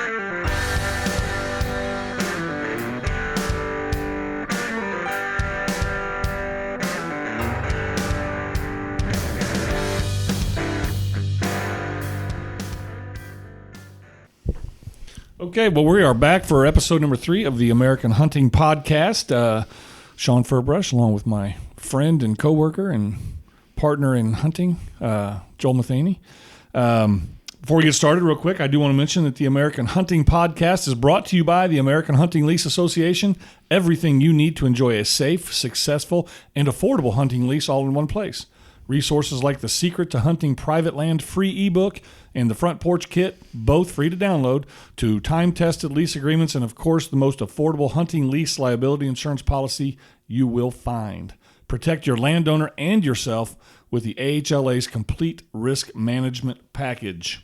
Okay, well, we are back for episode number 3 of the American Hunting Podcast. Sean Furbrush, along with my friend and coworker and partner in hunting, Joel Matheny. Before we get started, real quick, I do want to mention that the American Hunting Podcast is brought to you by the American Hunting Lease Association. Everything you need to enjoy a safe, successful, and affordable hunting lease all in one place. Resources like the Secret to Hunting Private Land free ebook and the Front Porch Kit, both free to download, to time-tested lease agreements, and, of course, the most affordable hunting lease liability insurance policy you will find. Protect your landowner and yourself with the AHLA's complete risk management package.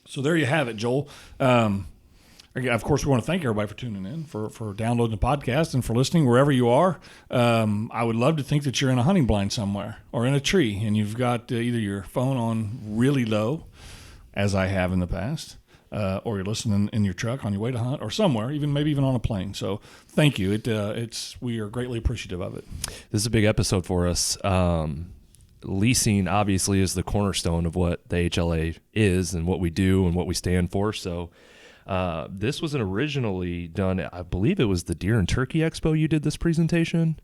So there you have it, Joel. Of course, we want to thank everybody for tuning in, for downloading the podcast, and for listening wherever you are. I would love to think that you're in a hunting blind somewhere or in a tree, and you've got either your phone on really low, as I have in the past, or you're listening in your truck on your way to hunt, or somewhere, maybe even on a plane. So thank you. We are greatly appreciative of it. This is a big episode for us. Leasing obviously is the cornerstone of what the HLA is and what we do and what we stand for. So this was originally done, I believe it was the Deer and Turkey Expo you did this presentation.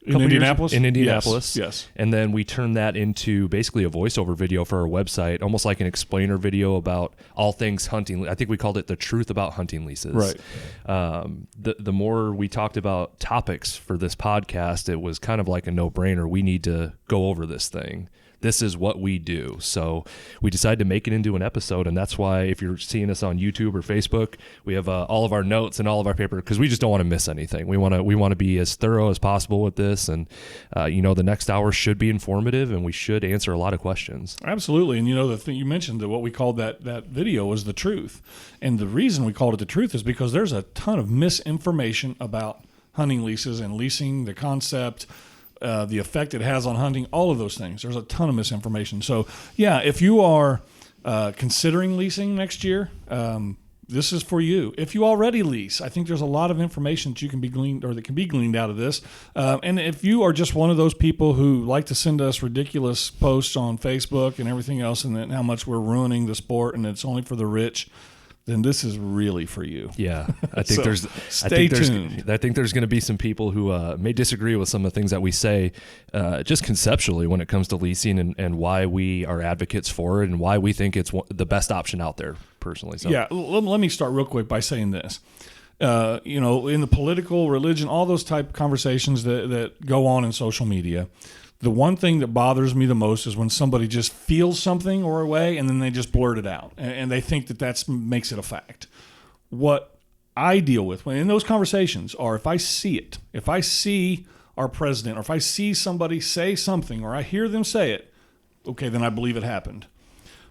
In Indianapolis? In Indianapolis. Yes. And then we turned that into basically a voiceover video for our website, almost like an explainer video about all things hunting. I think we called it The Truth About Hunting Leases. Right. The more we talked about topics for this podcast, it was kind of like a no-brainer. We need to go over this thing. This is what we do. So we decided to make it into an episode, and that's why if you're seeing us on YouTube or Facebook, we have all of our notes and all of our paper, because we just don't want to miss anything. We want to be as thorough as possible with this, and the next hour should be informative, and we should answer a lot of questions. Absolutely. And the thing you mentioned, that what we called that video was The Truth. And the reason we called it The Truth is because there's a ton of misinformation about hunting leases and leasing, the concept, the effect it has on hunting, all of those things. There's a ton of misinformation. So, yeah, if you are considering leasing next year, this is for you. If you already lease, I think there's a lot of information that can be gleaned out of this. And if you are just one of those people who like to send us ridiculous posts on Facebook and everything else, and then how much we're ruining the sport and it's only for the rich, then this is really for you. Yeah, I think stay tuned. I think there's going to be some people who may disagree with some of the things that we say, just conceptually when it comes to leasing and why we are advocates for it and why we think it's the best option out there, personally. So. Yeah, let me start real quick by saying this. In the political, religion, all those type of conversations that go on in social media, the one thing that bothers me the most is when somebody just feels something or a way and then they just blurt it out and they think that makes it a fact. What I deal with in those conversations are, if I see our president, or if I see somebody say something or I hear them say it, okay, then I believe it happened.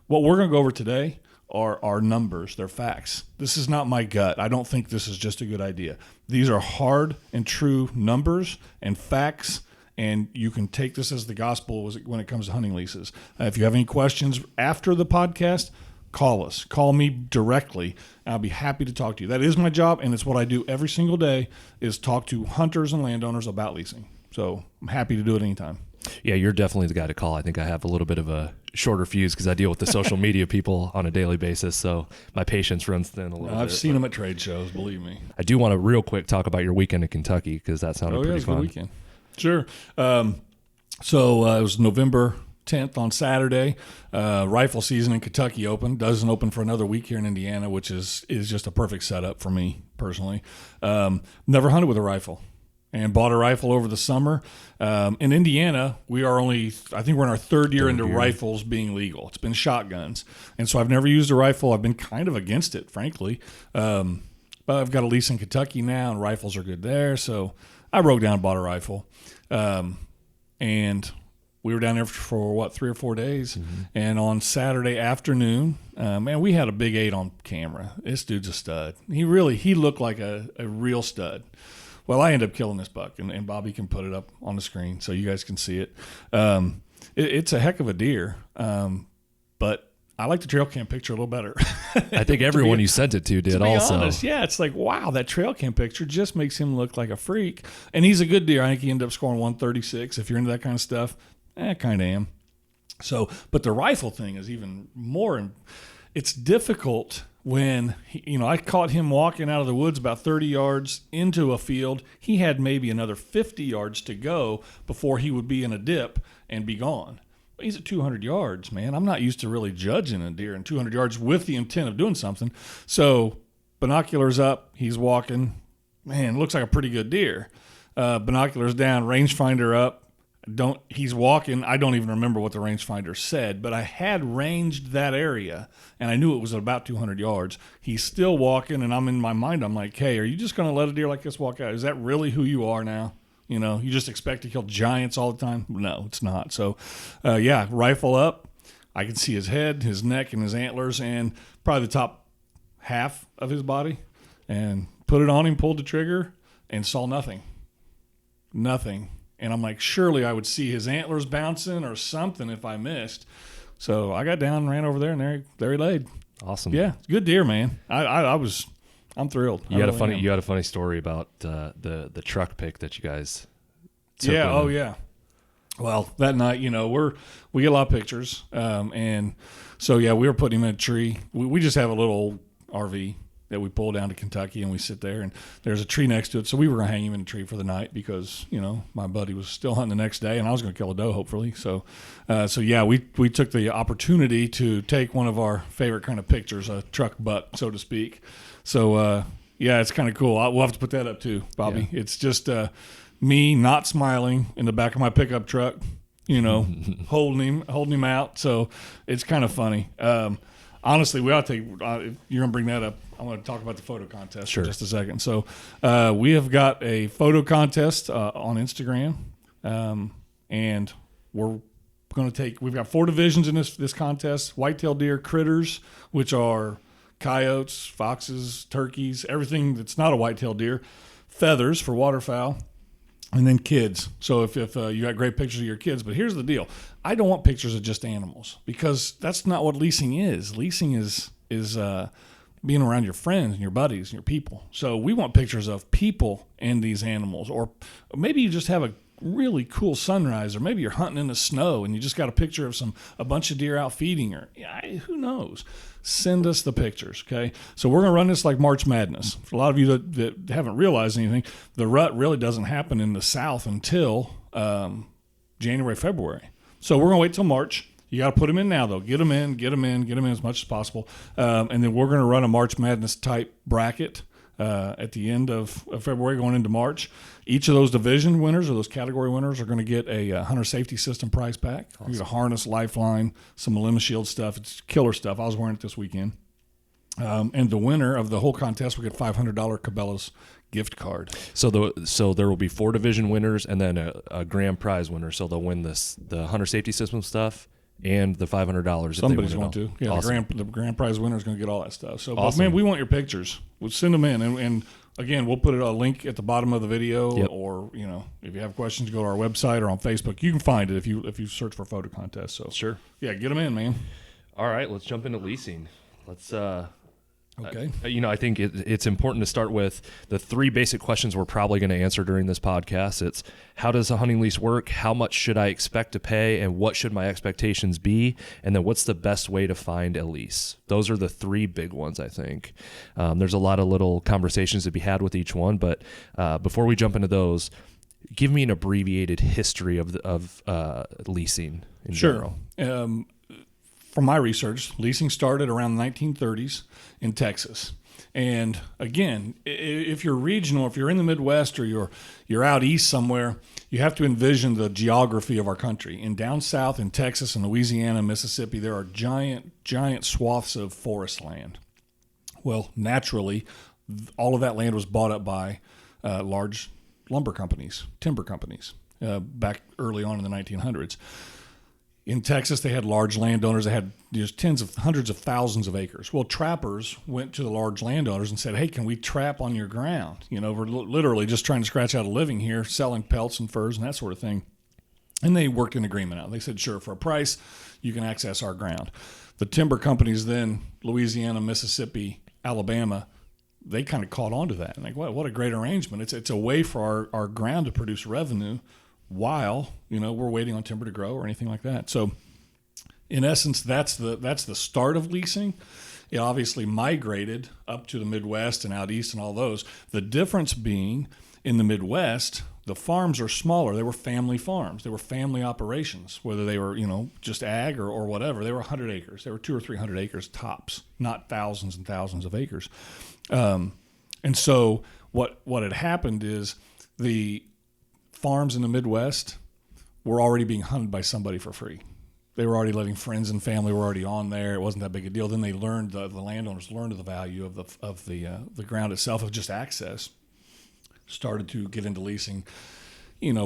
What we're going to go over today are our numbers, they're facts. This is not my gut. I don't think this is just a good idea. These are hard and true numbers and facts, and you can take this as the gospel when it comes to hunting leases. If you have any questions after the podcast, call us. Call me directly. I'll be happy to talk to you. That is my job, and it's what I do every single day, is talk to hunters and landowners about leasing. So I'm happy to do it anytime. Yeah, you're definitely the guy to call. I think I have a little bit of a shorter fuse because I deal with the social media people on a daily basis, so my patience runs thin a little bit. I've seen them at trade shows, believe me. I do want to real quick talk about your weekend in Kentucky, because that sounded pretty fun. Good weekend. Sure. So it was November 10th on Saturday. Rifle season in Kentucky opened. Doesn't open for another week here in Indiana, which is just a perfect setup for me personally. Never hunted with a rifle, and bought a rifle over the summer. In Indiana, I think we're in our third year into rifles being legal. It's been shotguns. And so I've never used a rifle. I've been kind of against it, frankly. But I've got a lease in Kentucky now, and rifles are good there. So I rode down and bought a rifle. And we were down there for 3 or 4 days. Mm-hmm. And on Saturday afternoon, we had a big 8 on camera. This dude's a stud. He looked like a real stud. Well, I ended up killing this buck, and Bobby can put it up on the screen so you guys can see it. It's a heck of a deer, but I like the trail cam picture a little better. I think everyone you sent it to did to be also. honest, yeah, it's like, wow, that trail cam picture just makes him look like a freak. And he's a good deer. I think he ended up scoring 136. If you're into that kind of stuff, kind of am. So, but the rifle thing is even more. It's difficult when, I caught him walking out of the woods about 30 yards into a field. He had maybe another 50 yards to go before he would be in a dip and be gone. He's at 200 yards, man. I'm not used to really judging a deer in 200 yards with the intent of doing something. So binoculars up, he's walking. Man, looks like a pretty good deer. Binoculars down, rangefinder up. He's walking. I don't even remember what the rangefinder said, but I had ranged that area, and I knew it was at about 200 yards. He's still walking, and I'm in my mind. I'm like, hey, are you just going to let a deer like this walk out? Is that really who you are now? You just expect to kill giants all the time? No, it's not. So, rifle up. I can see his head, his neck, and his antlers, and probably the top half of his body. And put it on him, pulled the trigger, and saw nothing. Nothing. And I'm like, surely I would see his antlers bouncing or something if I missed. So I got down and ran over there, and there he laid. Awesome. Yeah, good deer, man. I'm thrilled. You had a funny story about the truck pick that you guys took. Yeah. Oh yeah. Well, that night, we get a lot of pictures, and so we were putting him in a tree. We just have a little RV that we pull down to Kentucky, and we sit there, and there's a tree next to it. So we were going to hang him in a tree for the night because, my buddy was still hunting the next day, and I was going to kill a doe, hopefully. So we took the opportunity to take one of our favorite kind of pictures, a truck butt, so to speak. So, it's kind of cool. We'll have to put that up too, Bobby. Yeah. It's just me not smiling in the back of my pickup truck, holding him out. So it's kind of funny. Honestly, we ought to take. You're gonna bring that up. I want to talk about the photo contest for just a second. So we have got a photo contest on Instagram, and we're going to take. We've got 4 divisions in this contest: whitetail deer, critters, which are coyotes, foxes, turkeys, everything that's not a whitetail deer, feathers for waterfowl, and then kids. So if you got great pictures of your kids, but here's the deal. I don't want pictures of just animals because that's not what leasing is. Leasing is being around your friends and your buddies and your people. So we want pictures of people and these animals, or maybe you just have a really cool sunrise, or maybe you're hunting in the snow and you just got a picture of a bunch of deer out feeding, or who knows. Send us the pictures, okay? So we're going to run this like March Madness. For a lot of you that haven't realized anything, the rut really doesn't happen in the South until January, February. So we're going to wait till March. You got to put them in now, though. Get them in as much as possible. And then we're going to run a March Madness type bracket at the end of February going into March. Each of those division winners or those category winners are going to get a hunter safety system prize pack. Awesome. You get a harness, lifeline, some Malima Shield stuff. It's killer stuff. I was wearing it this weekend. And the winner of the whole contest will get $500 Cabela's gift card. So there will be 4 division winners and then a grand prize winner. So they'll win the hunter safety system stuff and the $500. Somebody's going to. Yeah, awesome. The grand prize winner is going to get all that stuff. So, awesome. But man, we want your pictures. We'll send them in, and again, we'll put a link at the bottom of the video, or if you have questions, go to our website or on Facebook. You can find it if you search for photo contest. So sure, get them in, man. All right, let's jump into leasing. Let's. Okay. I think it's important to start with the 3 basic questions we're probably going to answer during this podcast. It's how does a hunting lease work? How much should I expect to pay? And what should my expectations be? And then what's the best way to find a lease? Those are the 3 big ones, I think. There's a lot of little conversations to be had with each one. But before we jump into those, give me an abbreviated history of leasing in general. From my research, leasing started around the 1930s in Texas. And again, if you're regional, if you're in the Midwest or you're out east somewhere, you have to envision the geography of our country. And down south in Texas and Louisiana, Mississippi, there are giant swaths of forest land. Well, naturally, all of that land was bought up by large lumber companies, timber companies, back early on in the 1900s. In Texas, they had large landowners that had hundreds of thousands of acres. Well, trappers went to the large landowners and said, hey, can we trap on your ground? We're literally just trying to scratch out a living here, selling pelts and furs and that sort of thing. And they worked an agreement out. They said, sure, for a price, you can access our ground. the timber companies then, Louisiana, Mississippi, Alabama, they kind of caught on to that. And like, what a great arrangement. It's a way for our ground to produce revenue while, we're waiting on timber to grow or anything like that. So in essence, that's the start of leasing. It obviously migrated up to the Midwest and out east and all those. The difference being in the Midwest, the farms are smaller. They were family farms. They were family operations, whether they were, just ag or whatever. They were 100 acres. They were 200 or 300 acres tops, not thousands and thousands of acres. And so what had happened is the farms in the Midwest were already being hunted by somebody for free. They were already letting friends and family were already on there. It wasn't that big a deal. Then they learned, the landowners learned of the value of the ground itself, of just access. Started to get into leasing,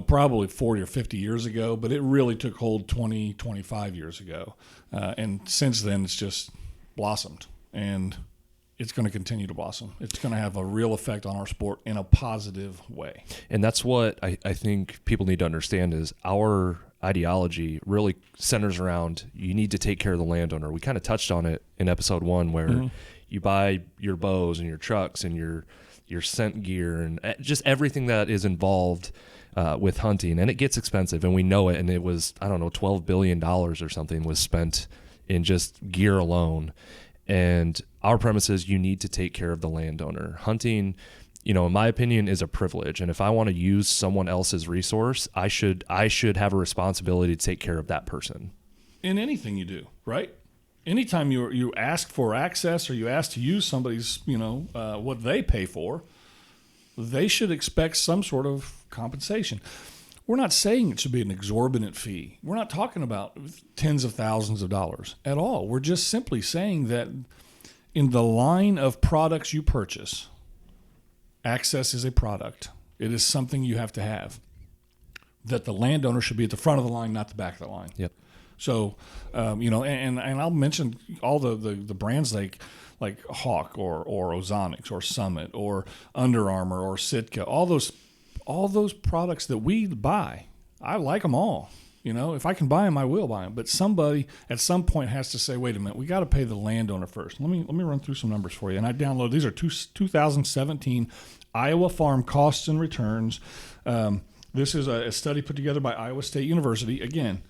probably 40 or 50 years ago, but it really took hold 20, 25 years ago. And since then, it's just blossomed, and it's going to continue to blossom. It's going to have a real effect on our sport in a positive way. And that's what I think people need to understand is our ideology really centers around you need to take care of the landowner. We kind of touched on it in episode 1 where you buy your bows and your trucks and your scent gear and just everything that is involved with hunting, and it gets expensive, and we know it. And it was, I don't know, $12 billion or something was spent in just gear alone. And our premise is you need to take care of the landowner. Hunting, in my opinion, is a privilege. And if I want to use someone else's resource, I should have a responsibility to take care of that person. In anything you do, right? Anytime you ask for access or you ask to use somebody's, what they pay for, they should expect some sort of compensation. We're not saying it should be an exorbitant fee. We're not talking about tens of thousands of dollars at all. We're just simply saying that in the line of products you purchase, access is a product. It is something you have to have. That the landowner should be at the front of the line, not the back of the line. Yep. So, and I'll mention all the brands like Hawk or Ozonics or Summit or Under Armour or Sitka, all those products that we buy. I like them all. If I can buy them, I will buy them. But somebody at some point has to say, wait a minute, we got to pay the landowner first. Let me run through some numbers for you. And I download, these are 2017 Iowa Farm Costs and Returns. This is a study put together by Iowa State University. Again,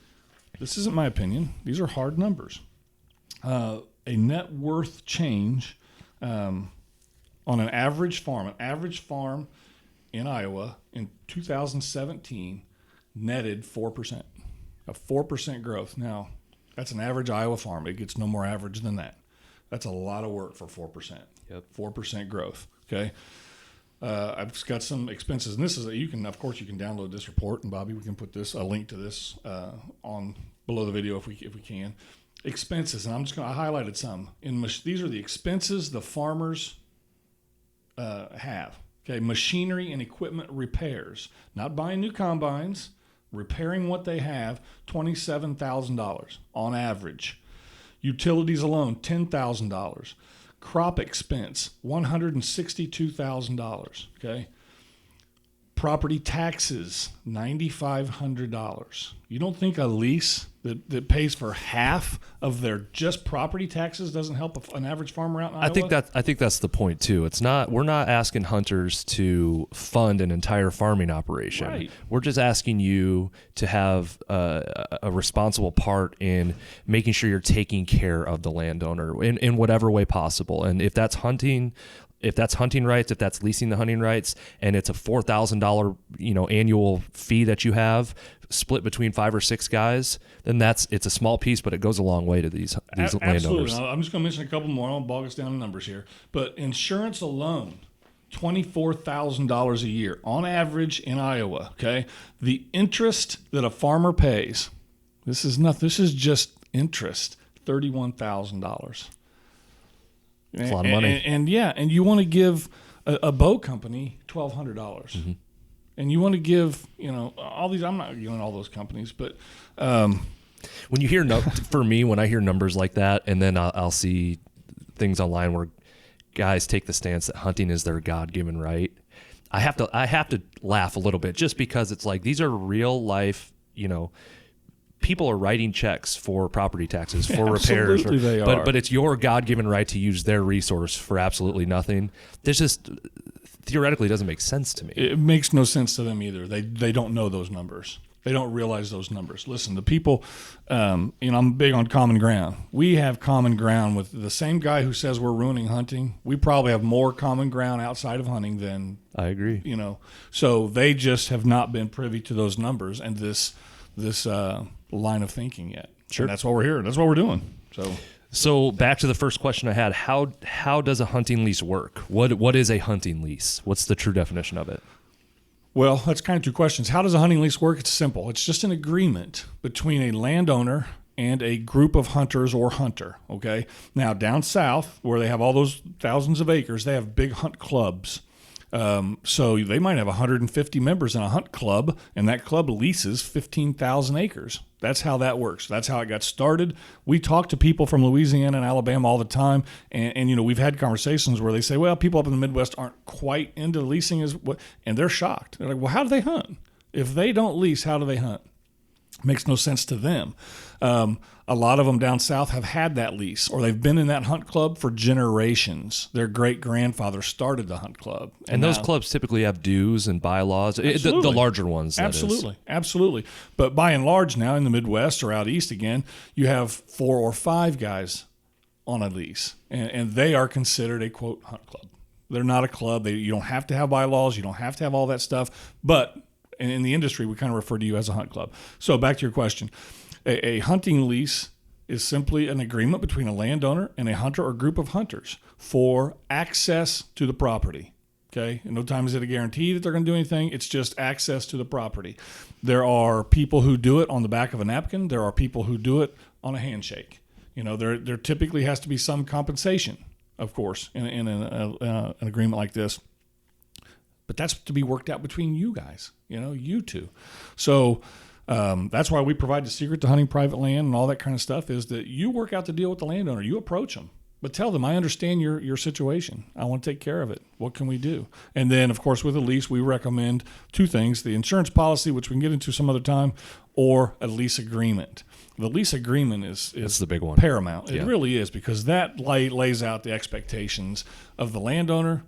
this isn't my opinion. These are hard numbers. A net worth change on an average farm in Iowa in 2017 netted 4%, a 4% growth. Now, that's an average Iowa farm. It gets no more average than that. That's a lot of work for 4%. Yep. 4% growth. Okay. I've got some expenses, and this is you can download this report, and Bobby, we can put a link to this on below the video if we can. Expenses, and I highlighted some. These are the expenses the farmers have. Okay, machinery and equipment repairs, not buying new combines, repairing what they have, $27,000 on average. Utilities alone, $10,000. Crop expense, $162,000. Okay. Property taxes, $9,500. You don't think a lease that pays for half of their just property taxes doesn't help an average farmer out in Iowa? I think that's the point too. We're not asking hunters to fund an entire farming operation. Right. We're just asking you to have a responsible part in making sure you're taking care of the landowner in whatever way possible. And if that's hunting rights, if that's leasing the hunting rights, and it's a $4,000 annual fee that you have split between 5 or 6 guys, then it's a small piece, but it goes a long way to these landowners. Absolutely. I'm just going to mention a couple more. I won't bog us down in numbers here, but insurance alone, $24,000 a year on average in Iowa. Okay, the interest that a farmer pays, this is just interest, $31,000. It's a lot of money. And you want to give a boat company $1,200. Mm-hmm. And you want to give, all these, I'm not giving all those companies, but when you hear, for me, when I hear numbers like that, and then I'll see things online where guys take the stance that hunting is their God-given right, I have to laugh a little bit, just because it's like, these are real life, people are writing checks for property taxes, for repairs. Absolutely they are. But it's your God-given right to use their resource for absolutely nothing. There's just theoretically doesn't make sense to me. It makes no sense to them either. They don't know those numbers. They don't realize those numbers. Listen, the people, I'm big on common ground. We have common ground with the same guy who says we're ruining hunting. We probably have more common ground outside of hunting than, I agree. So they just have not been privy to those numbers and this line of thinking yet. Sure. And that's what we're here. That's what we're doing. So back to the first question I had, how does a hunting lease work? What is a hunting lease? What's the true definition of it? Well, that's kind of two questions. How does a hunting lease work? It's simple. It's just an agreement between a landowner and a group of hunters or hunter, okay? Now, down south, where they have all those thousands of acres, they have big hunt clubs. So they might have 150 members in a hunt club, and that club leases 15,000 acres. That's how that works. That's how it got started. We talk to people from Louisiana and Alabama all the time, and we've had conversations where they say, well, people up in the Midwest aren't quite into leasing, and they're shocked. They're like, well, how do they hunt? If they don't lease, how do they hunt? Makes no sense to them. A lot of them down south have had that lease, or they've been in that hunt club for generations. Their great-grandfather started the hunt club. And those clubs typically have dues and bylaws, the larger ones. Absolutely. But by and large now in the Midwest or out east again, you have 4 or 5 guys on a lease, and they are considered a, quote, hunt club. They're not a club. You don't have to have bylaws. You don't have to have all that stuff. But in the industry, we kind of refer to you as a hunt club. So back to your question. A hunting lease is simply an agreement between a landowner and a hunter or group of hunters for access to the property. Okay? And no time is it a guarantee that they're going to do anything. It's just access to the property. There are people who do it on the back of a napkin. There are people who do it on a handshake. There typically has to be some compensation, of course, in an agreement like this. But that's to be worked out between you guys, you two. So that's why we provide the secret to hunting private land and all that kind of stuff, is that you work out the deal with the landowner. You approach them, but tell them, I understand your situation. I want to take care of it. What can we do? And then, of course, with a lease, we recommend 2 things: the insurance policy, which we can get into some other time, or a lease agreement. The lease agreement is the big one. Paramount. It really is, because that lays out the expectations of the landowner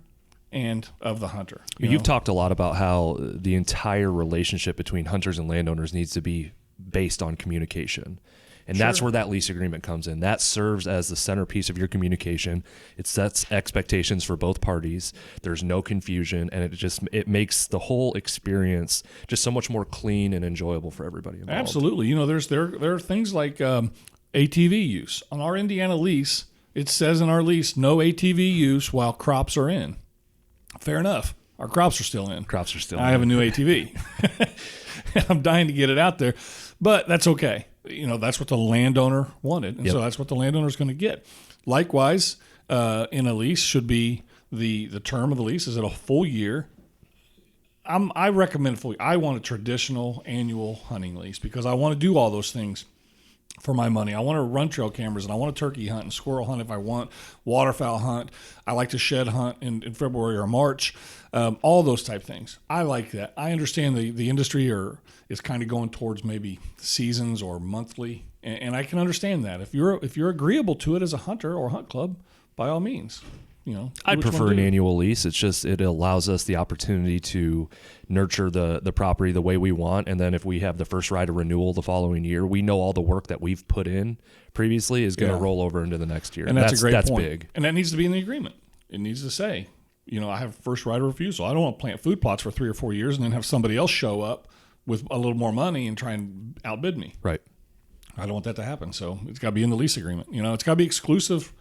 and of the hunter. You've talked a lot about how the entire relationship between hunters and landowners needs to be based on communication. And that's where that lease agreement comes in. That serves as the centerpiece of your communication. It sets expectations for both parties. There's no confusion, and it makes the whole experience just so much more clean and enjoyable for everybody involved. Absolutely. There are things like ATV use. On our Indiana lease, it says in our lease, no ATV use while crops are in. Fair enough. Our crops are still in. I have a new ATV. I'm dying to get it out there, but that's okay. That's what the landowner wanted, and so that's what the landowner is going to get. Likewise, in a lease should be the term of the lease is it a full year. I recommend full. I want a traditional annual hunting lease because I want to do all those things for my money. I want to run trail cameras, and I want to turkey hunt and squirrel hunt if I want, waterfowl hunt. I like to shed hunt in February or March, all those type things. I like that. I understand the industry is kind of going towards maybe seasons or monthly, and I can understand that. If you're agreeable to it as a hunter or hunt club, by all means. I'd prefer an annual lease. It's just it allows us the opportunity to nurture the property the way we want, and then if we have the first right of renewal the following year, we know all the work that we've put in previously is going to roll over into the next year. And that's a great point. That's big. And that needs to be in the agreement. It needs to say, I have first right of refusal. I don't want to plant food plots for 3 or 4 years and then have somebody else show up with a little more money and try and outbid me. Right. I don't want that to happen. So it's got to be in the lease agreement. It's got to be exclusive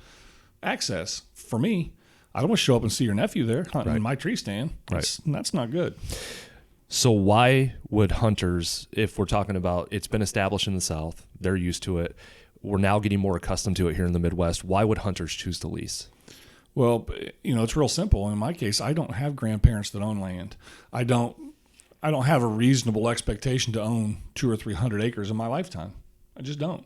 access. For me, I don't want to show up and see your nephew there hunting in my tree stand. That's not good. So why would hunters, if we're talking about it's been established in the South, they're used to it, we're now getting more accustomed to it here in the Midwest, why would hunters choose to lease? Well, it's real simple. In my case, I don't have grandparents that own land. I don't have a reasonable expectation to own 200 or 300 acres in my lifetime. I just don't.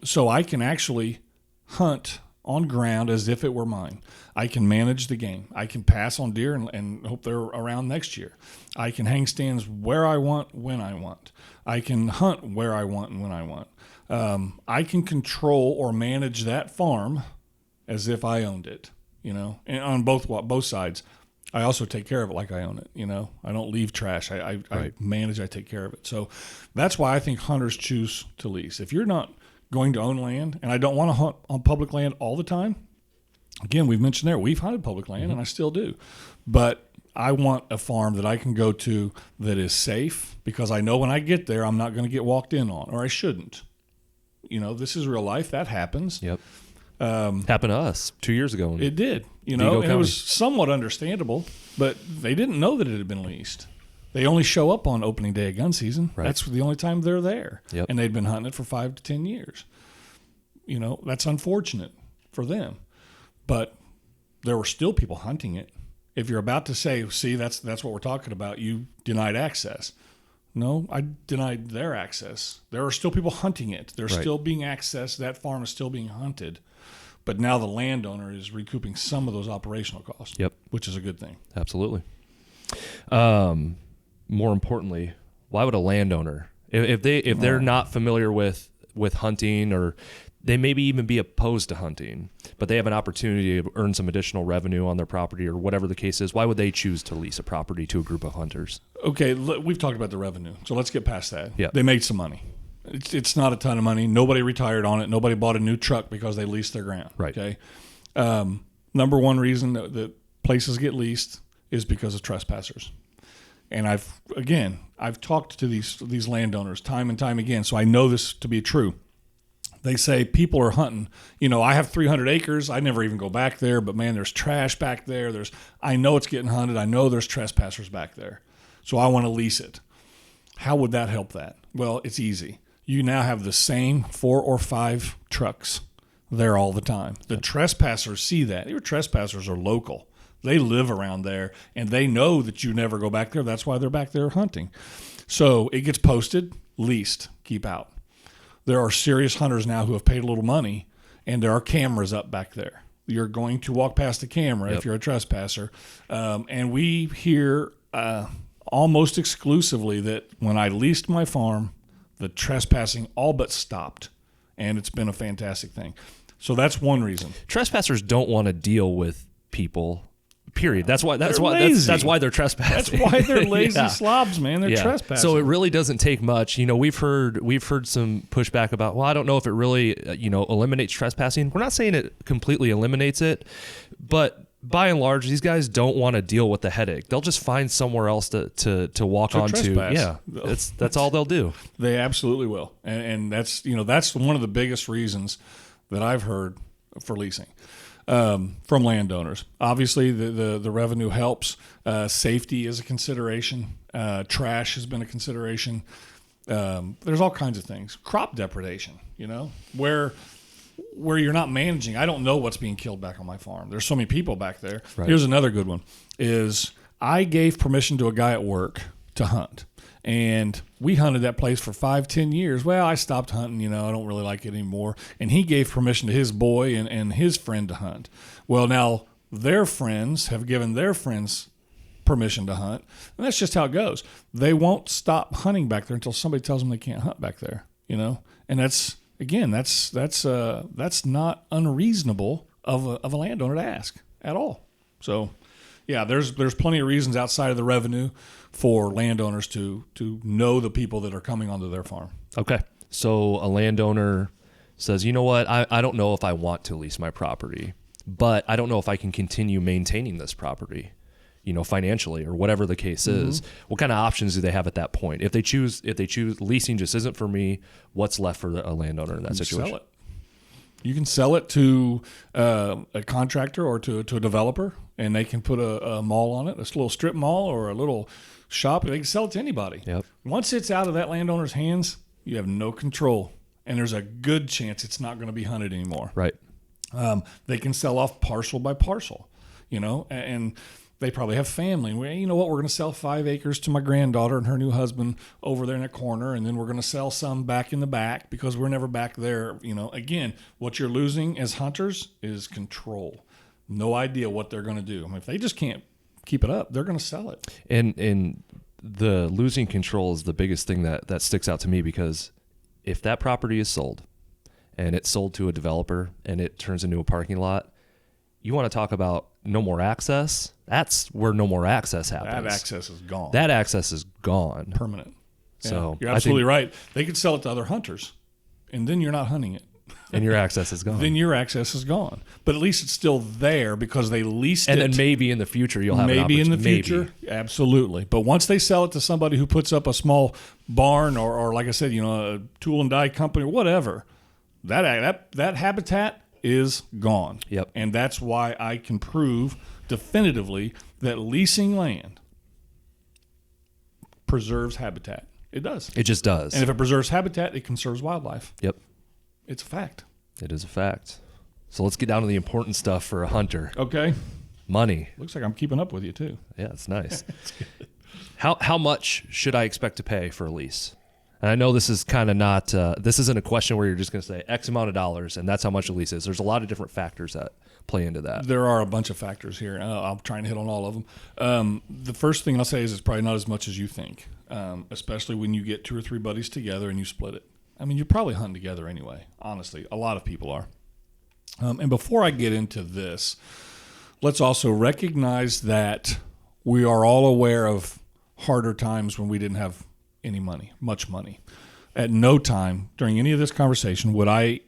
So I can actually hunt on ground as if it were mine. I can manage the game. I can pass on deer and hope they're around next year. I can hang stands where I want, when I want. I can hunt where I want and when I want. I can control or manage that farm as if I owned it, and on both sides. I also take care of it like I own it, I don't leave trash. I manage, I take care of it. So that's why I think hunters choose to lease. If you're not going to own land, and I don't want to hunt on public land all the time, again, we've mentioned there, we've hunted public land, and I still do. But I want a farm that I can go to that is safe, because I know when I get there, I'm not going to get walked in on, or I shouldn't. This is real life. That happens. Yep. Happened to us 2 years ago. It did, and it was somewhat understandable, but they didn't know that it had been leased. They only show up on opening day of gun season. Right. That's the only time they're there. Yep. And they'd been hunting it for 5 to 10 years. That's unfortunate for them. But there were still people hunting it. If you're about to say, see, that's what we're talking about, you denied access. No, I denied their access. There are still people hunting it. They're still being accessed. That farm is still being hunted. But now the landowner is recouping some of those operational costs. Yep. Which is a good thing. Absolutely. More importantly, why would a landowner, if they're not familiar with hunting, or they maybe even be opposed to hunting, but they have an opportunity to earn some additional revenue on their property or whatever the case is, why would they choose to lease a property to a group of hunters? Okay, we've talked about the revenue, so let's get past that. Yeah. They made some money. It's not a ton of money. Nobody retired on it. Nobody bought a new truck because they leased their ground. Right. Okay. Number one reason that places get leased is because of trespassers. And I've talked to these landowners time and time again, so I know this to be true. They say people are hunting. I have 300 acres. I never even go back there, but man, there's trash back there. I know it's getting hunted. I know there's trespassers back there. So I want to lease it. How would that help that? Well, it's easy. You now have the same 4 or 5 trucks there all the time. The trespassers see that. Your trespassers are local. They live around there, and they know that you never go back there. That's why they're back there hunting. So it gets posted, leased, keep out. There are serious hunters now who have paid a little money, and there are cameras up back there. You're going to walk past the camera if you're a trespasser. And we hear almost exclusively that when I leased my farm, the trespassing all but stopped, and it's been a fantastic thing. So that's one reason. Trespassers don't want to deal with people. Period. That's why they're trespassing. That's why they're lazy slobs, man. They're trespassing. So it really doesn't take much. We've heard some pushback about, well, I don't know if it really eliminates trespassing. We're not saying it completely eliminates it, but by and large, these guys don't want to deal with the headache. They'll just find somewhere else to walk onto. Trespass. Yeah, that's all they'll do. They absolutely will, and that's that's one of the biggest reasons that I've heard for leasing. From landowners. Obviously, the revenue helps. Safety is a consideration. Trash has been a consideration. There's all kinds of things. Crop depredation, where you're not managing. I don't know what's being killed back on my farm. There's so many people back there. Right. Here's another good one, is I gave permission to a guy at work to hunt. And we hunted that place for 5-10 years. Well, I stopped hunting, I don't really like it anymore. And he gave permission to his boy and his friend to hunt. Well, now their friends have given their friends permission to hunt. And that's just how it goes. They won't stop hunting back there until somebody tells them they can't hunt back there, And that's not unreasonable of a landowner to ask at all. So, yeah, there's plenty of reasons outside of the revenue for landowners to know the people that are coming onto their farm. Okay. So a landowner says, you know what, I don't know if I want to lease my property, but I don't know if I can continue maintaining this property, financially or whatever the case is. What kind of options do they have at that point? If they choose leasing just isn't for me, what's left for a landowner in that situation? Sell it. You can sell it to a contractor or to a developer, and they can put a mall on it, a little strip mall or a little shop. They can sell it to anybody. Yep. Once it's out of that landowner's hands, you have no control, and there's a good chance it's not going to be hunted anymore. Right. They can sell off parcel by parcel, and They probably have family. You know what? We're going to sell 5 acres to my granddaughter and her new husband over there in a corner, and then we're going to sell some back in the back because we're never back there. Again, what you're losing as hunters is control. No idea what they're going to do. I mean, if they just can't keep it up, they're going to sell it. And the losing control is the biggest thing that sticks out to me, because if that property is sold and it's sold to a developer and it turns into a parking lot, you want to talk about no more access? That's where no more access happens. That access is gone. That access is gone. Permanent. So you're absolutely right. They could sell it to other hunters, and then you're not hunting it. And your access is gone. Then your access is gone. But at least it's still there because they leased it. And then maybe in the future you'll have an maybe opportunity. in the future, absolutely. But once they sell it to somebody who puts up a small barn or like I said, a tool and die company or whatever, that habitat is gone. Yep. And that's why I can prove definitively that leasing land preserves habitat. It does. It just does. And if it preserves habitat, it conserves wildlife. Yep. It's a fact. It is a fact. So let's get down to the important stuff for a hunter. Okay. Money. Looks like I'm keeping up with you too. Yeah, it's nice. How much should I expect to pay for a lease? And I know this is kind of not, this isn't a question where you're just going to say X amount of dollars and that's how much a lease is. There's a lot of different factors that play into that. There are a bunch of factors here. I'm trying to hit on all of them. The first thing I'll say is it's probably not as much as you think, especially when you get 2 or 3 buddies together and you split it. I mean, you're probably hunting together anyway, honestly. A lot of people are. And before I get into this, let's also recognize that we are all aware of harder times when we didn't have any money, much money. At no time during any of this conversation would I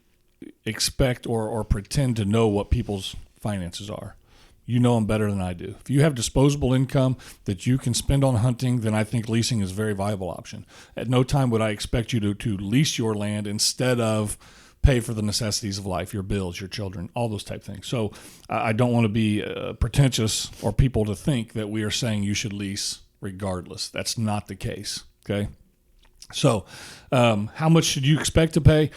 expect or pretend to know what people's finances are. You know them better than I do. If you have disposable income that you can spend on hunting, then I think leasing is a very viable option. At no time would I expect you to lease your land instead of pay for the necessities of life, your bills, your children, all those type things. So I don't want to be pretentious or people to think that we are saying you should lease regardless. That's not the case. Okay. So, how much should you expect to pay?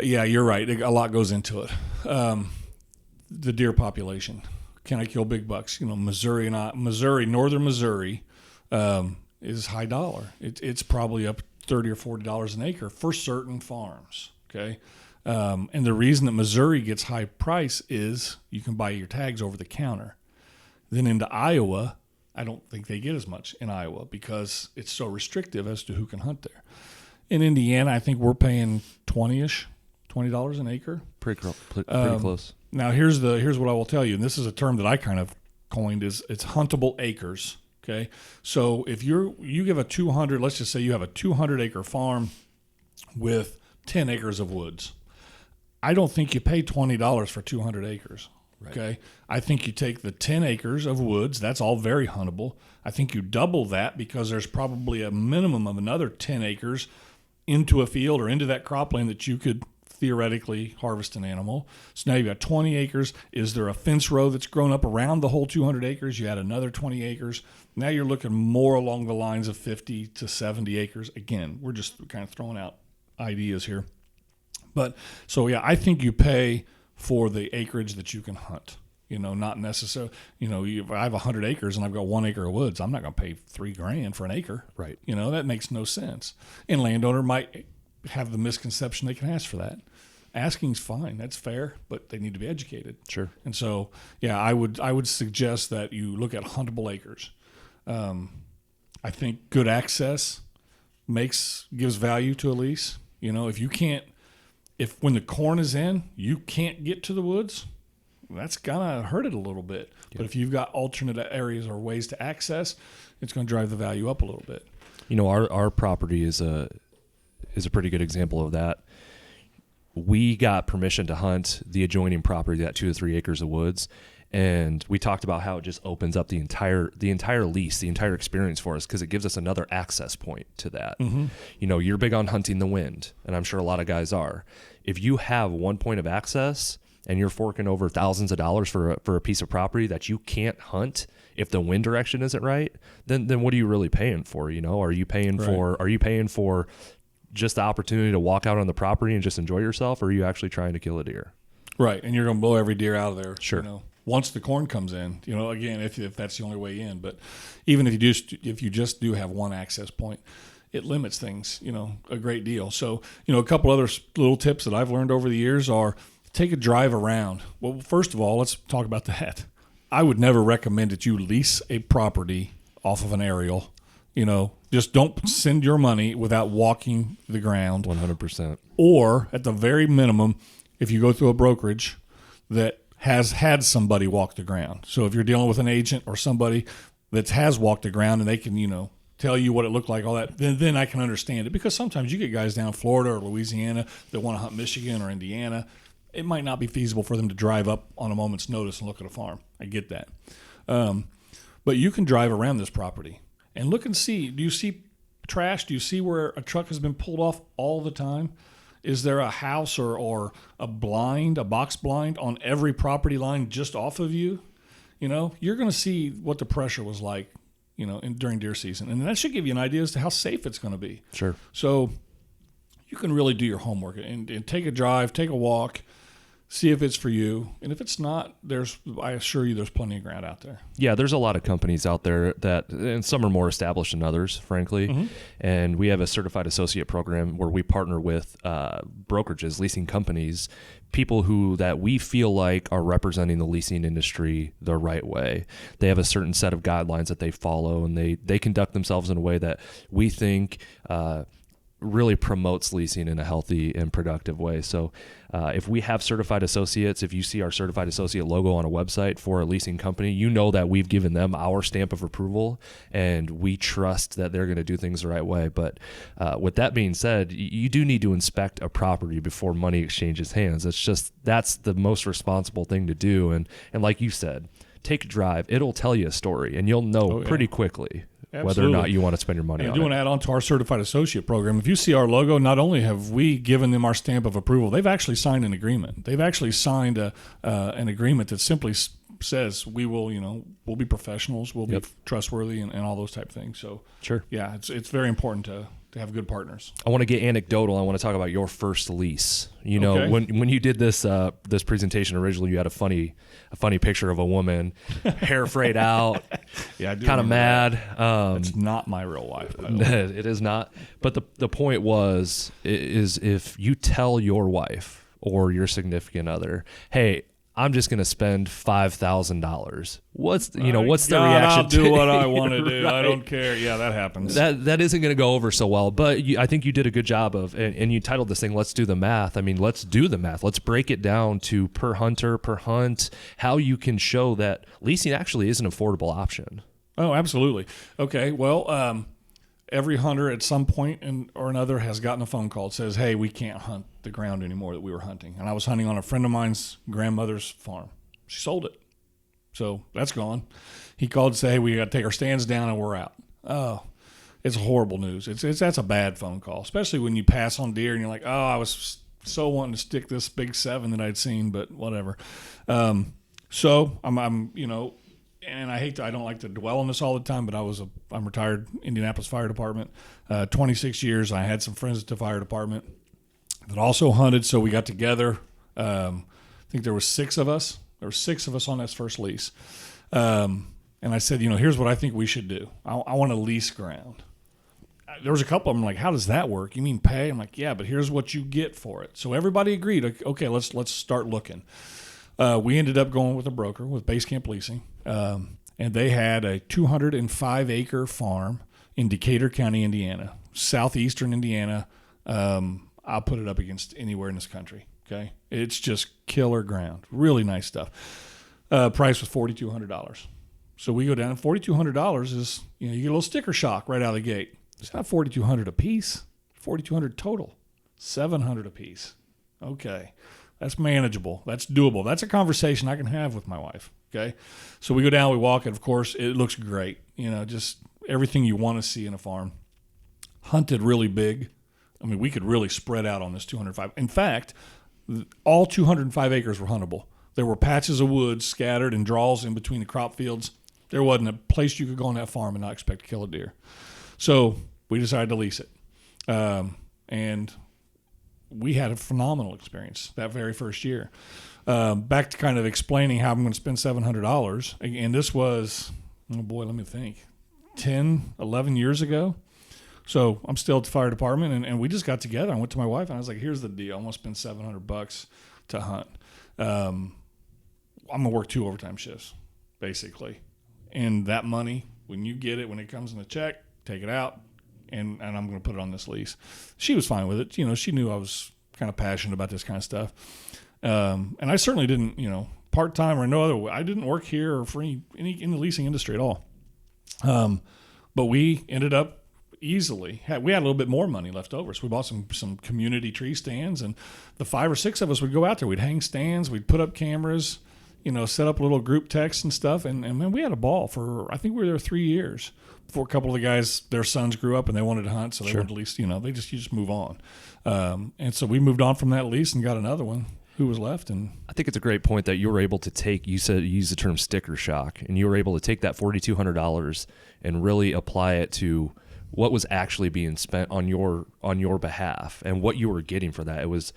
Yeah, you're right. A lot goes into it. The deer population. Can I kill big bucks? Missouri, northern Missouri, is high dollar. It's probably up $30 or $40 an acre for certain farms. Okay. And the reason that Missouri gets high price is you can buy your tags over the counter. Then into Iowa, I don't think they get as much in Iowa because it's so restrictive as to who can hunt there. In Indiana, I think we're paying $20 an acre. Pretty close. Now, here's what I will tell you, and this is a term that I kind of coined, is it's huntable acres. Okay, so if you give a 200, let's just say you have a 200-acre farm with 10 acres of woods. I don't think you pay $20 for 200 acres. Right. Okay, I think you take the 10 acres of woods. That's all very huntable. I think you double that because there's probably a minimum of another 10 acres into a field or into that cropland that you could theoretically harvest an animal. So now you've got 20 acres. Is there a fence row that's grown up around the whole 200 acres? You add another 20 acres. Now you're looking more along the lines of 50 to 70 acres. Again, we're just kind of throwing out ideas here. But so, yeah, I think you pay for the acreage that you can hunt. Not necessarily, if I have 100 acres and I've got 1 acre of woods, I'm not going to pay $3,000 for an acre. Right. That makes no sense. And landowner might have the misconception they can ask for that. Asking's fine. That's fair, but they need to be educated. Sure. And so, yeah, I would suggest that you look at huntable acres. I think good access gives value to a lease. If when the corn is in, you can't get to the woods, that's gonna hurt it a little bit. Yep. But if you've got alternate areas or ways to access, it's going to drive the value up a little bit. Our property is a pretty good example of that. We got permission to hunt the adjoining property, that 2 to 3 acres of woods, and we talked about how it just opens up the entire lease, the entire experience for us, because it gives us another access point to that. Mm-hmm. You're big on hunting the wind, and I'm sure a lot of guys are. If you have one point of access and you're forking over thousands of dollars for a piece of property that you can't hunt if the wind direction isn't right, then what are you really paying for? Are you paying for just the opportunity to walk out on the property and just enjoy yourself, or are you actually trying to kill a deer? Right, and you're going to blow every deer out of there. Sure. once the corn comes in, again, if that's the only way in. But even if you just do have one access point, it limits things, a great deal. So, a couple other little tips that I've learned over the years are take a drive around. Well, first of all, let's talk about that. I would never recommend that you lease a property off of an aerial. Just don't send your money without walking the ground. 100%. Or at the very minimum, if you go through a brokerage that has had somebody walk the ground. So if you're dealing with an agent or somebody that has walked the ground and they can, tell you what it looked like, all that, then I can understand it. Because sometimes you get guys down in Florida or Louisiana that want to hunt Michigan or Indiana. It might not be feasible for them to drive up on a moment's notice and look at a farm. I get that. But you can drive around this property and look and see. Do you see trash? Do you see where a truck has been pulled off all the time? Is there a house or a box blind on every property line just off of you? You're going to see what the pressure was like, during deer season. And that should give you an idea as to how safe it's going to be. Sure. So you can really do your homework and take a drive, take a walk, see if it's for you. And if it's not, I assure you there's plenty of ground out there. Yeah, there's a lot of companies out there and some are more established than others, frankly. Mm-hmm. And we have a certified associate program where we partner with brokerages, leasing companies, people that we feel like are representing the leasing industry the right way. They have a certain set of guidelines that they follow, and they conduct themselves in a way that we think really promotes leasing in a healthy and productive way. So if we have certified associates, if you see our certified associate logo on a website for a leasing company, you know that we've given them our stamp of approval and we trust that they're going to do things the right way. But with that being said, you do need to inspect a property before money exchanges hands. That's the most responsible thing to do. And like you said, take a drive. It'll tell you a story and you'll know pretty quickly. Absolutely. Whether or not you want to spend your money on it. I do want to add on to our certified associate program. If you see our logo, not only have we given them our stamp of approval, they've actually signed an agreement. They've actually signed an agreement that simply says we'll be professionals, we'll be trustworthy, and all those type of things. So sure, yeah, it's very important to have good partners. I want to get anecdotal. I want to talk about your first lease. When you did this presentation originally, you had a funny picture of a woman, hair frayed out, kind of mad. It's not my real wife. By the way. It is not. But the point is if you tell your wife or your significant other, hey, I'm just going to spend $5,000. What's the reaction? I'll do what I want to do. Right. I don't care. Yeah, that happens. That isn't going to go over so well. But I think you did a good job and you titled this thing, Let's Do the Math. I mean, let's do the math. Let's break it down to per hunter, per hunt, how you can show that leasing actually is an affordable option. Oh, absolutely. Okay, well, every hunter at some point or another has gotten a phone call that says, hey, we can't hunt the ground anymore that we were hunting. And I was hunting on a friend of mine's grandmother's farm. She sold it. So that's gone. He called to say, hey, we got to take our stands down and we're out. Oh, it's horrible news. That's a bad phone call, especially when you pass on deer and you're like, oh, I was so wanting to stick this big 7 that I'd seen, but whatever. So I'm and I don't like to dwell on this all the time, but I'm retired Indianapolis Fire Department, 26 years. I had some friends at the fire department that also hunted, so we got together. I think there were 6 of us. There were 6 of us on that first lease. And I said, here's what I think we should do. I want to lease ground. There was a couple of them like, how does that work? You mean pay? I'm like, yeah, but here's what you get for it. So everybody agreed, okay, let's start looking. We ended up going with a broker, with Base Camp Leasing, and they had a 205-acre farm in Decatur County, Indiana, southeastern Indiana. I'll put it up against anywhere in this country, okay? It's just killer ground. Really nice stuff. Price was $4,200. So we go down, and $4,200 is, you get a little sticker shock right out of the gate. It's not $4,200 a piece, $4,200 total, $700 a piece. Okay. That's manageable. That's doable. That's a conversation I can have with my wife, okay? So we go down, we walk, and, of course, it looks great. Just everything you want to see in a farm. Hunted really big. I mean, we could really spread out on this 205. In fact, all 205 acres were huntable. There were patches of woods scattered and draws in between the crop fields. There wasn't a place you could go on that farm and not expect to kill a deer. So we decided to lease it. And we had a phenomenal experience that very first year. back to kind of explaining how I'm going to spend $700. And this was, oh boy, let me think, 10, 11 years ago. So I'm still at the fire department, and we just got together. I went to my wife, and I was like, here's the deal. I'm going to spend $700 to hunt. I'm going to work 2 overtime shifts, basically. And that money, when you get it, when it comes in a check, take it out, and I'm going to put it on this lease. She was fine with it. You know, she knew I was kind of passionate about this kind of stuff. And I certainly didn't, part-time or no other way. I didn't work here or for any in the leasing industry at all. But we ended up we had a little bit more money left over. So we bought some community tree stands, and the 5 or 6 of us would go out there. We'd hang stands. We'd put up cameras, set up little group texts and stuff. And man, we had a ball I think we were there 3 years before a couple of the guys, their sons grew up and they wanted to hunt. So they wanted to lease, you just move on. And so we moved on from that lease and got another one. Who was left. And I think it's a great point that you were able to take, you used the term sticker shock, and you were able to take that $4,200 and really apply it to what was actually being spent on your behalf and what you were getting for that. It was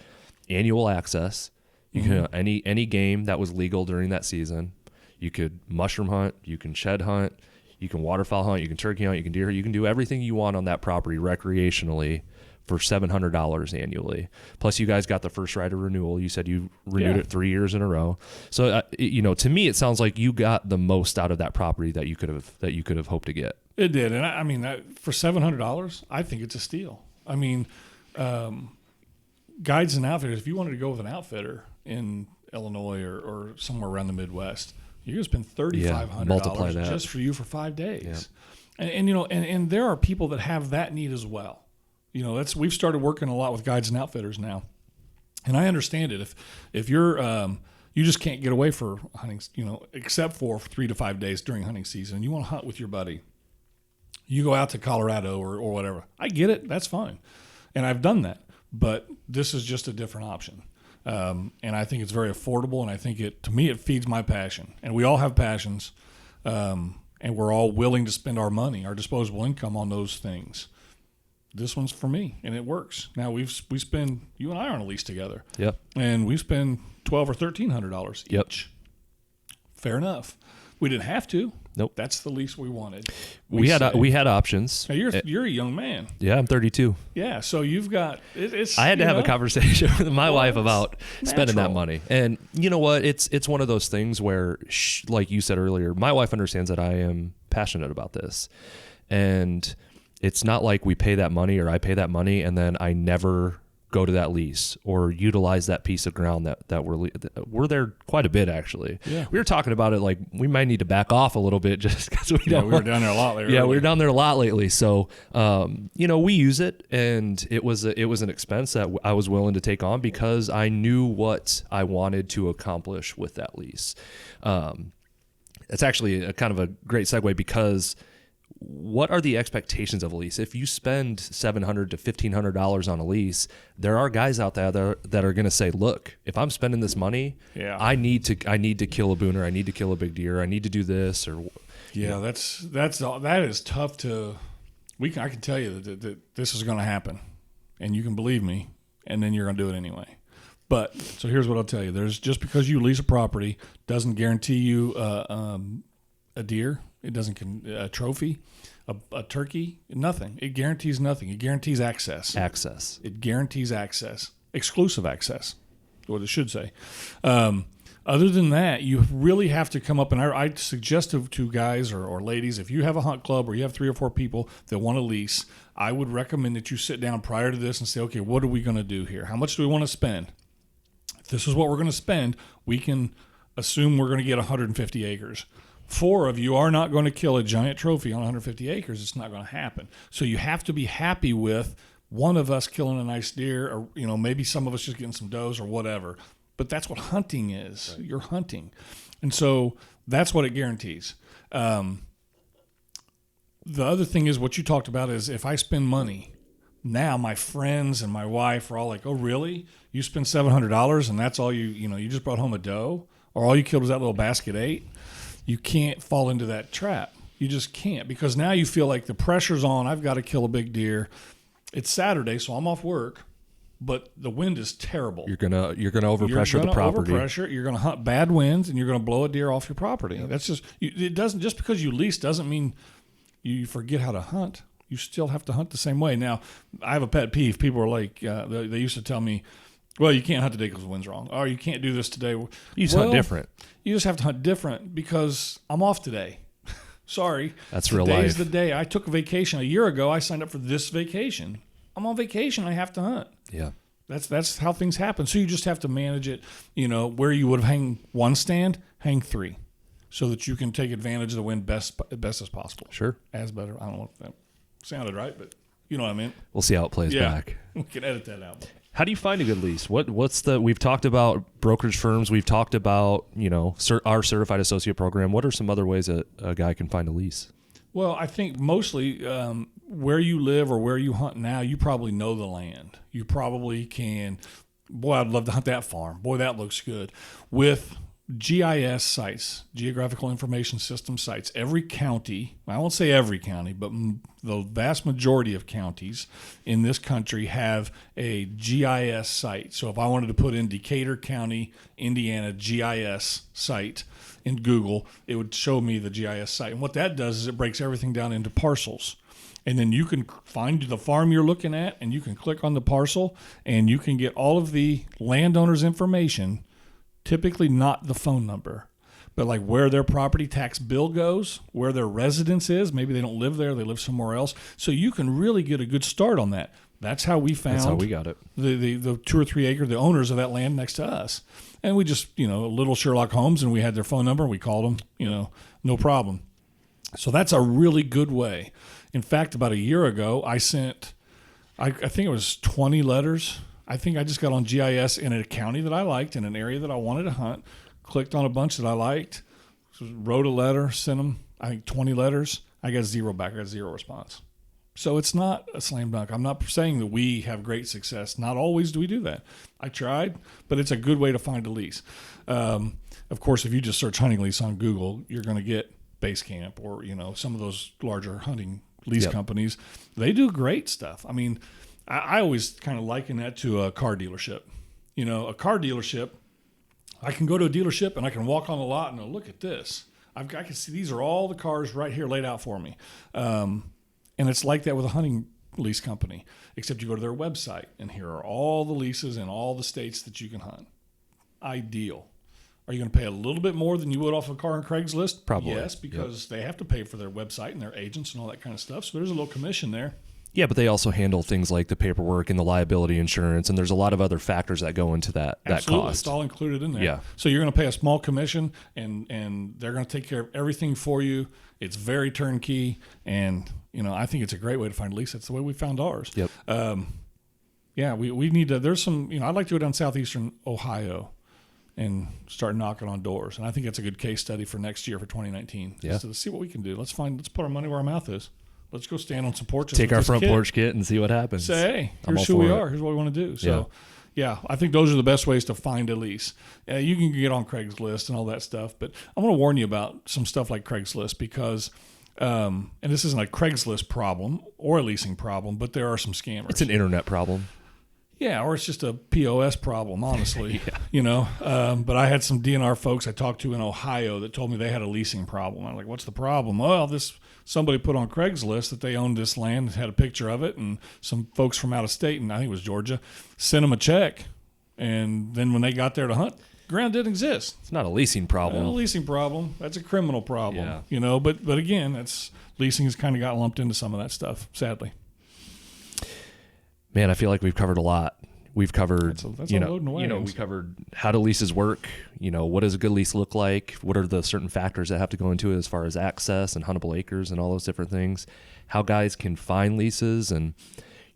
annual access. You could any game that was legal during that season. You could mushroom hunt, you can shed hunt, you can waterfowl hunt, you can turkey hunt, you can deer hunt, you can do everything you want on that property recreationally for $700 annually. Plus, you guys got the first right of renewal. You said you renewed it 3 years in a row. So, to me, it sounds like you got the most out of that property that you could have hoped to get. It did, and I mean, for $700, I think it's a steal. I mean, guides and outfitters. If you wanted to go with an outfitter in Illinois or somewhere around the Midwest, you're going to spend $3,500 just for you for 5 days. Yeah. And there are people that have that need as well. We've started working a lot with guides and outfitters now, and I understand it. If you're you just can't get away for hunting, except for 3 to 5 days during hunting season. You want to hunt with your buddy. You go out to Colorado or whatever. I get it. That's fine, and I've done that. But this is just a different option, and I think it's very affordable. And I think to me it feeds my passion. And we all have passions, and we're all willing to spend our money, our disposable income, on those things. This one's for me, and it works. Now we spend, you and I are on a lease together. Yep. And we spend $1,200 or $1,300 each. Fair enough. We didn't have to. Nope. That's the lease we wanted. We had options. Now you're a young man. Yeah, I'm 32. Yeah, so you've got it's. I had to have a conversation with my wife about spending that money, and you know what? It's one of those things where, like you said earlier, my wife understands that I am passionate about this, and it's not like we pay that money or I pay that money and then I never go to that lease or utilize that piece of ground that we're there quite a bit, actually. Yeah. We were talking about it like we might need to back off a little bit just because we were down there a lot lately. Yeah, we were down there a lot lately. So, we use it, and it was an expense that I was willing to take on because I knew what I wanted to accomplish with that lease. It's actually a kind of a great segue because what are the expectations of a lease? If you spend $700 to $1,500 on a lease, there are guys out there that are going to say, "Look, if I'm spending this money, I need to kill a booner, I need to kill a big deer, I need to do this." Or that is tough to. I can tell you that this is going to happen, and you can believe me, and then you're going to do it anyway. But so here's what I'll tell you: there's just because you lease a property doesn't guarantee you a deer. It doesn't a trophy, a turkey, nothing. It guarantees nothing. It guarantees access. It guarantees access, exclusive access, what it should say. Other than that, you really have to come up, and I suggest to guys or ladies, if you have a hunt club or you have 3 or 4 people that want to lease, I would recommend that you sit down prior to this and say, okay, what are we going to do here? How much do we want to spend? If this is what we're going to spend, we can assume we're going to get 150 acres. 4 of you are not going to kill a giant trophy on 150 acres. It's not going to happen. So you have to be happy with one of us killing a nice deer, or maybe some of us just getting some does or whatever. But that's what hunting is. Right. You're hunting, and so that's what it guarantees. The other thing is what you talked about is if I spend money. Now my friends and my wife are all like, "Oh, really? You spent $700 and that's all you just brought home a doe, or all you killed was that little basket 8?" You can't fall into that trap. You just can't, because now you feel like the pressure's on. I've got to kill a big deer. It's Saturday, so I'm off work, but the wind is terrible. You're gonna overpressure the property. You're gonna hunt bad winds, and you're gonna blow a deer off your property. That's it doesn't just because you lease doesn't mean you forget how to hunt. You still have to hunt the same way. Now, I have a pet peeve. People are like, they used to tell me, well, you can't hunt today because the wind's wrong. Or you can't do this today. You just hunt different. You just have to hunt different because I'm off today. Sorry. That's real life. Today's the day. I took a vacation a year ago. I signed up for this vacation. I'm on vacation. I have to hunt. Yeah. That's how things happen. So you just have to manage it, where you would have hang one stand, hang three, so that you can take advantage of the wind best as possible. Sure. As better. I don't know if that sounded right, but you know what I mean. We'll see how it plays back. We can edit that out. How do you find a good lease? We've talked about brokerage firms. We've talked about, our certified associate program. What are some other ways that a guy can find a lease? Well, I think mostly where you live or where you hunt now, you probably know the land. You probably can, boy, I'd love to hunt that farm. Boy, that looks good. With GIS sites, Geographical Information System sites, every county, I won't say every county, but the vast majority of counties in this country have a GIS site. So if I wanted to put in Decatur County, Indiana GIS site in Google, it would show me the GIS site. And what that does is it breaks everything down into parcels. And then you can find the farm you're looking at, and you can click on the parcel, and you can get all of the landowner's information. Typically not the phone number, but like where their property tax bill goes, where their residence is. Maybe they don't live there, they live somewhere else. So you can really get a good start on that. That's how we found. That's how we got it. The 2 or 3 acre, the owners of that land next to us. And we just, a little Sherlock Holmes, and we had their phone number, and we called them, no problem. So that's a really good way. In fact, about a year ago, I sent, I think it was 20 letters. I think I just got on GIS in a county that I liked, in an area that I wanted to hunt, clicked on a bunch that I liked, wrote a letter, sent them, I think 20 letters. I got 0 back. I got 0 response. So it's not a slam dunk. I'm not saying that we have great success. Not always do we do that. I tried, but it's a good way to find a lease. Of course, if you just search hunting lease on Google, you're going to get Basecamp or, some of those larger hunting lease companies. They do great stuff. I mean, I always kind of liken that to a car dealership. A car dealership, I can go to a dealership and I can walk on the lot and go, look at this. I can see these are all the cars right here laid out for me. And it's like that with a hunting lease company, except you go to their website and here are all the leases in all the states that you can hunt. Ideal. Are you going to pay a little bit more than you would off a car on Craigslist? Probably. Yes, because they have to pay for their website and their agents and all that kind of stuff. So there's a little commission there. Yeah, but they also handle things like the paperwork and the liability insurance, and there's a lot of other factors that go into that Absolutely. cost. It's all included in there. Yeah. So you're going to pay a small commission, and they're going to take care of everything for you. It's very turnkey, and I think it's a great way to find a lease. That's the way we found ours. Yep. We need to. There's some. I'd like to go down southeastern Ohio and start knocking on doors, and I think that's a good case study for next year for 2019. Yeah. So let's see what we can do. Let's put our money where our mouth is. Let's go stand on some porches. Take our front porch kit and see what happens. Say, hey, here's who we are. Here's what we want to do. So, yeah, I think those are the best ways to find a lease. You can get on Craigslist and all that stuff, but I'm going to warn you about some stuff like Craigslist because, and this isn't a Craigslist problem or a leasing problem, but there are some scammers. It's an internet problem. Yeah, or it's just a POS problem, honestly. But I had some DNR folks I talked to in Ohio that told me they had a leasing problem. I'm like, what's the problem? Well, somebody put on Craigslist that they owned this land, had a picture of it, and some folks from out of state, and I think it was Georgia, sent them a check. And then when they got there to hunt, ground didn't exist. It's not a leasing problem. Not a leasing problem. That's a criminal problem. Yeah. But again, leasing has kind of got lumped into some of that stuff, sadly. Man, I feel like we've covered a lot. We've covered, that's we covered how do leases work? What does a good lease look like? What are the certain factors that have to go into it as far as access and huntable acres and all those different things? How guys can find leases. And,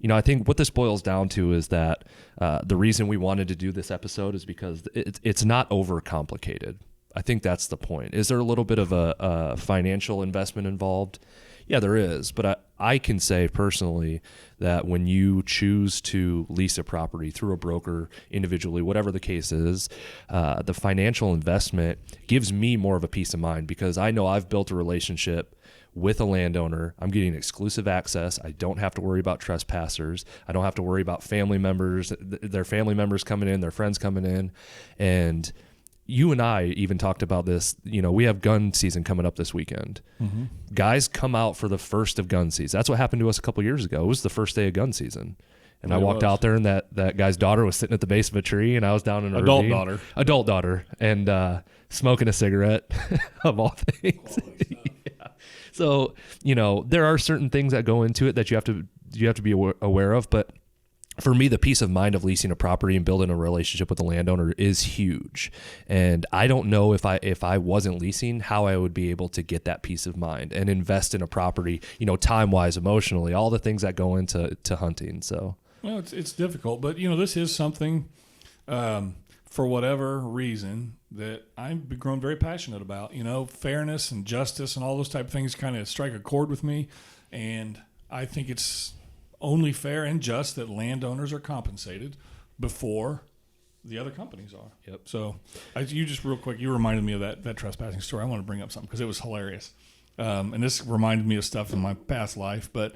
I think what this boils down to is that the reason we wanted to do this episode is because it's not overcomplicated. I think that's the point. Is there a little bit of a financial investment involved? Yeah, there is. But I can say personally that when you choose to lease a property through a broker individually, whatever the case is, the financial investment gives me more of a peace of mind because I know I've built a relationship with a landowner. I'm getting exclusive access. I don't have to worry about trespassers. I don't have to worry about family members, their family members coming in, their friends coming in. And you and I even talked about this. We have gun season coming up this weekend. Mm-hmm. Guys come out for the first of gun season. That's what happened to us a couple years ago. It was the first day of gun season. And I walked out there, and that guy's daughter was sitting at the base of a tree, and I was down in a ravine. Adult daughter. And smoking a cigarette, of all things. Yeah. So, there are certain things that go into it that you have to be aware of, but for me, the peace of mind of leasing a property and building a relationship with the landowner is huge. And I don't know if I wasn't leasing, how I would be able to get that peace of mind and invest in a property, time-wise, emotionally, all the things that go into hunting. So, well, it's difficult, but this is something, for whatever reason, that I've grown very passionate about. Fairness and justice and all those type of things kind of strike a chord with me, and I think it's only fair and just that landowners are compensated before the other companies are. Yep. So you just real quick, you reminded me of that trespassing story. I want to bring up something because it was hilarious. And this reminded me of stuff in my past life, but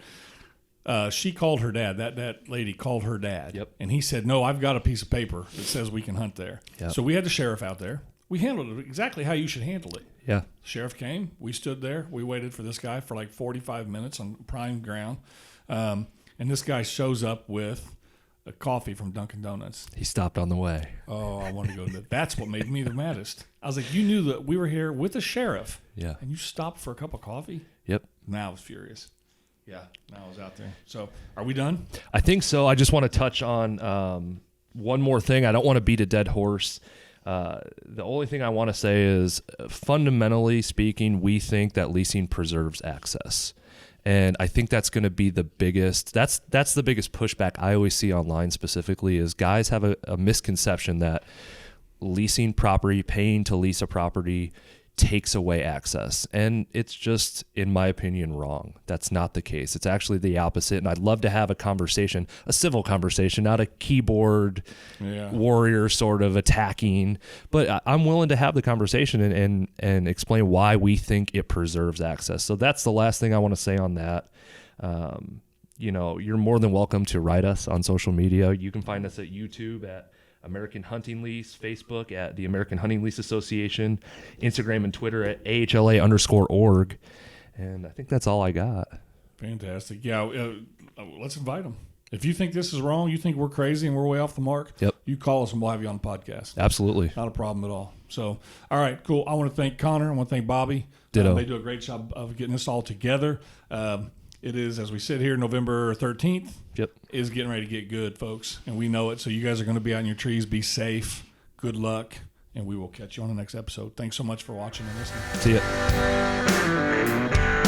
she called her dad. That lady called her dad. Yep. And he said, no, I've got a piece of paper that says we can hunt there. Yep. So we had the sheriff out there. We handled it exactly how you should handle it. Yeah. The sheriff came. We stood there. We waited for this guy for like 45 minutes on prime ground. And this guy shows up with a coffee from Dunkin' Donuts. He stopped on the way. Oh, I wanted to go to that. That's what made me the maddest. I was like, you knew that we were here with the sheriff. Yeah. And you stopped for a cup of coffee? Yep. Now I was furious. Yeah, now I was out there. So, are we done? I think so. I just want to touch on one more thing. I don't want to beat a dead horse. The only thing I want to say is, fundamentally speaking, we think that leasing preserves access. And I think that's going to be the biggest, that's the biggest pushback I always see online specifically is guys have a misconception that leasing property, paying to lease a property takes away access. And it's just, in my opinion, wrong. That's not the case. It's actually the opposite. And I'd love to have a conversation, a civil conversation, not a keyboard warrior sort of attacking. But I'm willing to have the conversation and explain why we think it preserves access. So that's the last thing I want to say on that. You're more than welcome to write us on social media. You can find us at YouTube at American Hunting Lease, Facebook at the American Hunting Lease Association, Instagram and Twitter at AHLA_org. And I think that's all I got. Fantastic. Yeah, let's invite them. If you think this is wrong, you think we're crazy and we're way off the mark, you call us and we'll have you on the podcast. Absolutely. Not a problem at all. So, all right, cool. I want to thank Connor. I want to thank Bobby. Ditto. They do a great job of getting this all together. It is, as we sit here, November 13th. Yep. Is getting ready to get good, folks. And we know it. So you guys are going to be out in your trees. Be safe. Good luck. And we will catch you on the next episode. Thanks so much for watching and listening. See ya.